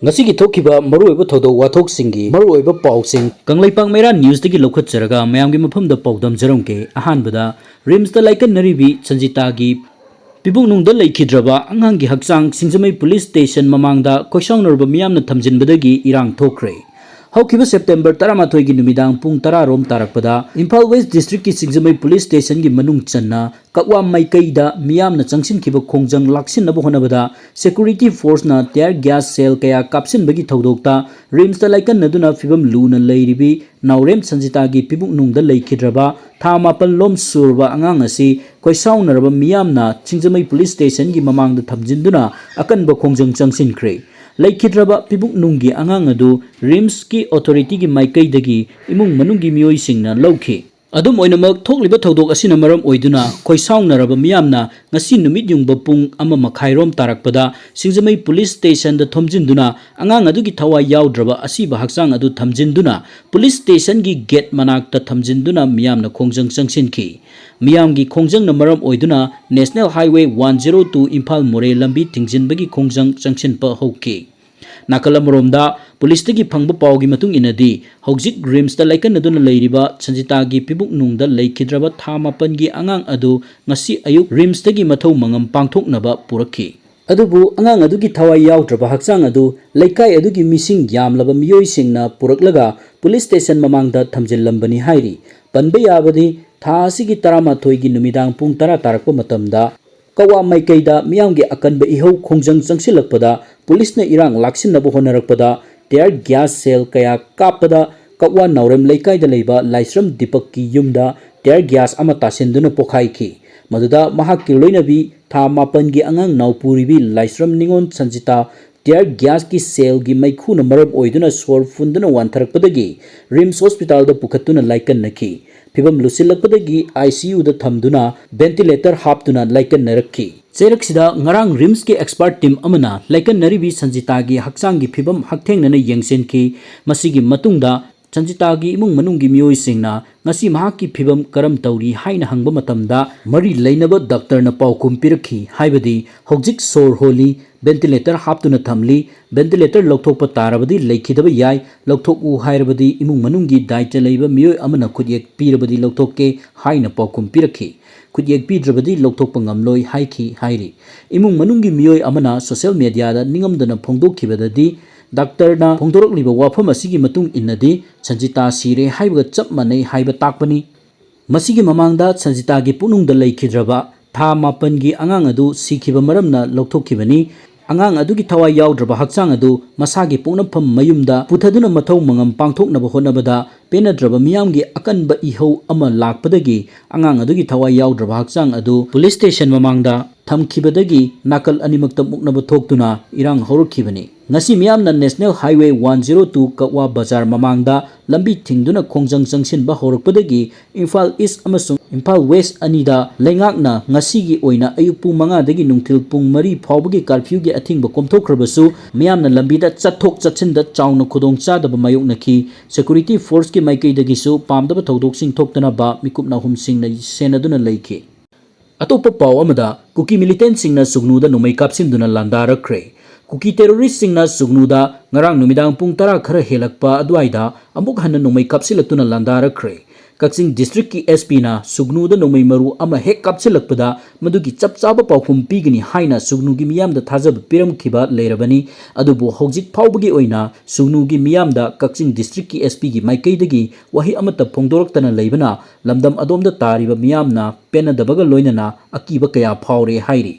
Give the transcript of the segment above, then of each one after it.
ngasi thokhiba maruoiba thodok wathok singi maruoiba pausing Kangleipak Mera news tagi lokhatjaraga mayamgi mafamda paudam jarongke ahanbada rims da laikan naribi Sanjita gi pibungnung da laikhidraba angangi hakchang Singjamai police station mamangda koisangnorba miyamna Thamjinbadei Erang thokkhare Haukiba September 13 gi numidang pung 10 rom tarakpada Imphal West District ki Singjamai police station gi manung channa kakwa maikaida miyamna changsin khiba khongjang laksin nabu honabada security force na tear gas cell kaya kapsin bagi thodokta rims da laikan naduna fibam luna leiribi naurem Sanjita gi pibungnung da laikhidraba thamapal lom surba angang asi koisaunarba miyamna Singjamai police station gi mamangda thamjinduna akanba khongjang changsin khre Laikhidraba pibuk nunggi angang adu rims ki authority gi maikaidagi imung manunggi mioi singna lauki adum oinamak thokliba thodok asina maram oiduna koisaunaraba miyamna ngasi numit yungba pung ama makhairom tarakpada Singjamai police station da thomjinduna angang adu gi thawa yaudraba asiba hakchang adu thamjinduna police station gi gate manakta thamjinduna miyamna khongjang changsinki Miyamgi khongjang na maram oiduna National Highway 102 Imphal More lambi tingjinbagi khongjang changsinpa hauki Nakalamromda police tagi phangba pawgi matung inadi hojik rims da laikan aduna leiriba Sanjita gi pibuk nungda laikhidraba thamapan gi angang adu ngasi ayuk rims tagi mathau mangam pangthoknaba purakhi adubu angang adugi thawai yaudraba hakchang adu laikai adugi mising yamlaba miyoi singna puraklaga police station mamangda thamjillambani hairi panba yabadi tha asigi 13 gi numidang pung 10 tarakpa matamda kawa maikaida miyamgi akanba ihau khongjang changsilakpada police na irang laksinnabu honarakpada tear gas cell kaya kapada kawa naurem laikaida leiba laisram dipak ki yumda tear gas ama tasinduna pokhaiki maduda mahakki loinabi tha mapan gi angang naupuribi laisram ningon Sanjita tear gas ki cell gi maikhuna maram oiduna sor funduna wantharakpadagi rims hospital da pukhatuna laikan nakhi Pibam lusilakpadagi ICU da thamduna ventilator haptuna laikan narakhi Cheraksida ngarang rims ke expert team amana laikan naribi Sanjita gi hakchang gi phibam hakthengnana yengsenki masigi matungda Sanjita gi imung manunggi mioi singna ngasi mahaki phibam karam tauri haina hangba matamda mari leinaba doctor na paukum pirakhi haibadi hojik sor holi ventilator haptuna thamli ventilator lokthokpa tarabadi leikhidaba yai lokthok u hairabadi imung manunggi daita leiba mioi amana khudyek pirabadi loktokke haina paukum pirakhi khudyek pidrabadi lokthokpa ngamloi haiki hairi imung manunggi mioi amana social media da ningamdana phongdokhibadadi Doctor na phongdorokliba wafam asigi matung innadi Sanjita sire haibaga chap manai haiba takpani masigi mamangda Sanjita gi punungda laikhidraba tha mapan gi angang adu sikhiba maramna lokthokibani angang adugi thawai yaudraba hakchang adu masagi pungnapam mayumda puthaduna mathau mangam pangthoknaba honabada penadraba miyamgi akanba ihau ama lakpadagi angang adugi thawai yaudraba hakchang adu police station mamangda thamkhibadagi nakal animakta muknaba thoktuna irang horokhibani ngasi miyamna National Highway 102 Kakwa Bazar mamangda lambi thingduna khongjang changsinba horakpadagi Imphal East amasung Imphal West anida leingakna ngasigi oina ayuk pung 5 dagi nungthil pung 3 phawbagi curfew gi athingba komthokrabasu miyamna lambida chathok chatsinda chauna khudong chadaba mayoknaki security force ki maikaidagi su pamdaba thodok thoktana ba mikupna humsingna senaduna leiki atopa paw amada kuki militant singna sugnuda nomai kapsimduna landarakre Kuki terrorist singna sugnuda ngarang numidang pung 10 khara helakpa adwaida amuk hanna nomai kapsilatuna landarakre Kaksing district ki SP na sugnuda nomai maru ama hek kapsilakpada madugi chapchaba pawkhum pigani haina sugnugi miyamda thajab piramkhiba leirabani adubu hojik phawbagi oina sugnugi miyamda Kaksing district ki SP gi maikaidagi wahi amata phongdoraktana leibana lamdam adomda tariba miyamna penadabaga loinana akiba kaya phawre hairi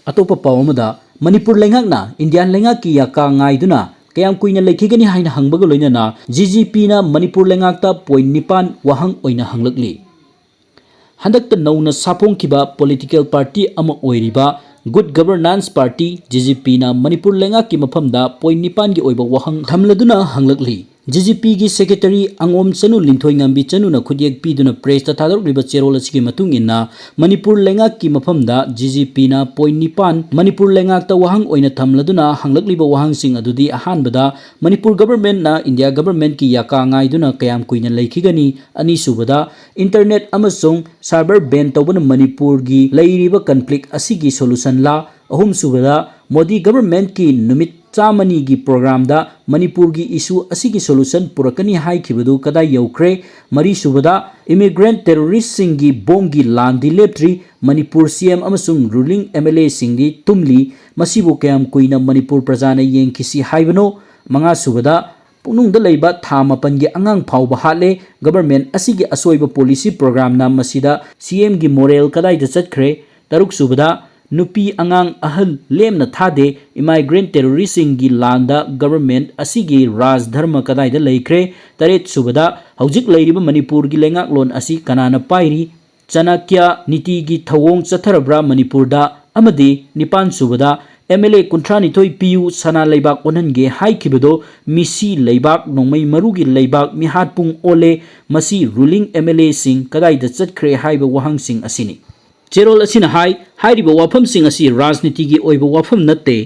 atopa pawamada Manipur lengakna Indian lengaki yaka ngaiduna kayam kuina lekhigani haina hangbaga loinana GGP na Manipur lengakta point 9 wahang oina hanglakli handakta nauna sapongkiba political party ama oiriba Good Governance Party GGP na Manipur lengaki mafamda point 9 gi oiba wahang thamladuna hanglakli GGP gi secretary Angom Chanu Lingthoi ngambi Chanu na khudyek piduna press ta thadorliba cherol asigi matung inna Manipur lengak ki mafamda GGP na point 9 Manipur lengak ta wahang oina thamladuna hanglakliba wahang sing adudi ahanbada Manipur government na India government ki yaka ngaiduna kayam kuina leikhigani ani subada internet amasung server ban tawbana Manipur gi leiriba conflict asigi solution la ahum subada Modi government ki numit चामनी की programme दा मणिपुर की issue असिगी solution पुरकनी हाइखिबदु कदा यौख्रे मरी सुबदा immigrant terrorist सिंगी बोम की लांदी लेप्ट्री Manipur CM अमसुंग रूलिंग एमएलए सिंगी तुमली मसिबु कयाम कुइना मणिपुर प्रजाना येंकिसी हाइबनो मंगा सुबदा पुनुंग लेबा था मपन की अंगांग फाउबा हाले गवर्नमेंट असिगी असोइबा पॉलिसी प्रोग्राम ना मसिदा सीएम की मोरल कदाइदा चटख्रे तरुक सुबदा नुपी अंगांग अहल लेमना थादे इमाइग्रेंट टेररिस्ट की लांदा गवर्नमेंट असिगी राज धर्म कदाइदा लेख्रे तरेत सुबदा हौजिक लेरिबा मणिपुर की लेंगाकलोन असि कनाना पाइरी चाणक्य नीति की थवोंग चथरब्रा मणिपुरदा अमदी निपान सुबदा एमएलए कुंथ्रानिथोई पीयू सना लेबाक ओनहनगे हाइखिबदो मिसी लेबाक नोंमै मरुगी लेबाक मिहातपुंग ओले मसी रूलिंग एमएलए सिंह कदाइदा चटख्रे हाइबा वहांग सिंह असिनी चेरोल असिना हाइरिबा वाफम सिंह असी राजनीति की ओइबा वाफम नत्ते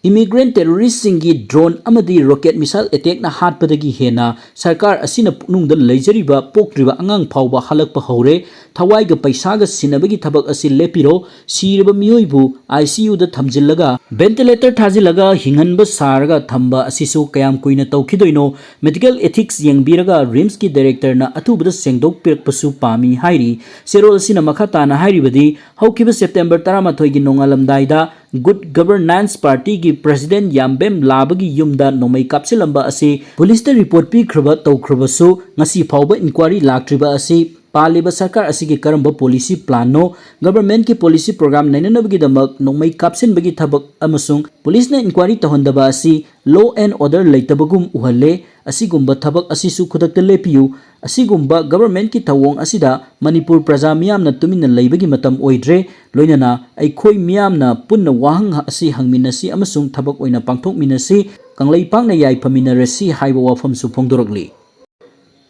इमिग्रेंट टेररिस्ट की ड्रोन अमदी रॉकेट मिसाइल अटैक ना हाटपदगी हेना सरकार असिना पुनुंगदा लेजरिबा पोक्ट्रिबा अंगांग फाउबा हलकपा हौरे थवाइगा पैसागा सिनबगी थबक असि लेपिरो सिरबा मियोइबु आईसीयू दा थमजिल्लगा वेंटिलेटर थाजिलगा हिंगनबा सारगा थंबा असिसु कयाम कुइना तौखिदोइनो मेडिकल एथिक्स यंगबिरगा रिम्स की डायरेक्टर ना अथुबदा सेंगदोक पिरकपसु पामी हाइरी सेरोल असिना मखा ताना हाइरिबदी हौकिबा सेप्टेम्बर 13 की नोंगालमदाइदा गुड गवर्नेंस पार्टी की प्रेसिडेंट याम्बेम लाबगी युमदा नोमै कापसिलंबा असी पुलिस दा रिपोर्ट पीख्रबा तौख्रबसु ngasi फाउबा इंक्वायरी लाक्ट्रिबा असी पालिबा सरकार असिगी Karamba policy plan no government की पॉलिसी प्रोग्राम नैननबगी दमक नोमै कापसिनबगी थबक अमसुंग पुलिस ने इंक्वायरी तहंदबा असी लॉ एंड ऑर्डर लेतबगुम उहल्ले असिगुम्बा थबक असिसु खुदकता लेपियु असिगुम्बा गवर्नमेंट की थवोंग असिदा मणिपुर प्रजा मियामना तुमिन लेबगी मतम ओइद्रे लोइनना अइखोइ मियामना पुन्ना वाहंग असि हंगमिनसी अमसुंग थबक ओइना पांगथोकमिनसी कंगलैपांगना याइफमिनरसी हाइबा वाफम सुफोंदोरगली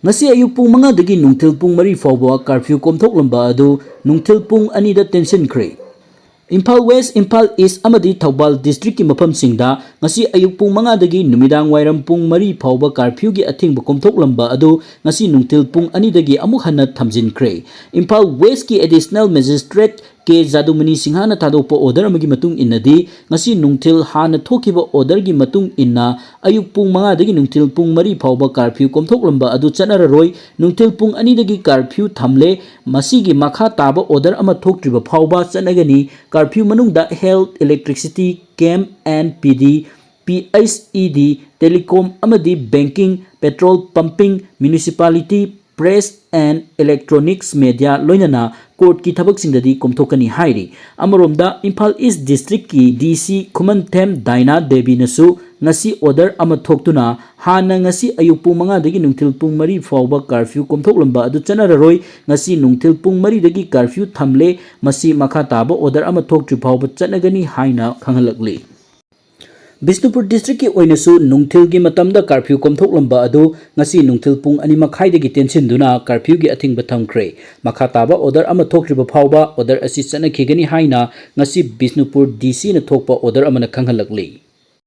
ngasi ayuk pung 5 dagi nungthil pung 3 fawba curfew komthoklamba adu nungthil pung 2 da tension khre Imphal West, Imphal East amadi Thoubal district ki mafam singda ngasi ayuk pung 5 dagi numidang wairam pung 3 fawba curfew gi athingba komthoklamba adu ngasi nungthil pung 2 dagi amuk hanna thamjinkhre Imphal West ki additional magistrate के जादुमनी सिंहाना थादोप order अमगी मतुंग इन्नदी ngasi nungthil hana thokiba order gi matung inna ayuk pung 5 dagi nungthil pung 3 fawba curfew komthoklamba adu chanararoi nungthil pung 2 dagi curfew thamle masi gi makha taba order ama thoktriba fawba chanagani curfew manungda health electricity camp and pd PSED telecom amadi banking petrol pumping municipality press and electronics media loinana court ki thabak singdadi komthokani hairi amaromda Imphal East district ki DC Khumanthem Daina Devi nasu ngasi order ama thoktuna hana ngasi ayuk pung 5 dagi nungthil pung 3 fawba curfew komthoklamba adu chanararoi ngasi nungthil pung 3 dagi curfew thamle masi makha taba order ama thoktri fawba chanagani haina khangalakli Bisnupur district ki oinasu nungthil gi matamda curfew komthoklamba adu ngasi nungthil pung 2 makhai dagi tension duna curfew gi athingba thamkhre makha taba order ama thokriba phawba order asi chana khigani haina ngasi Bisnupur DC na thokpa order amana khanghalakli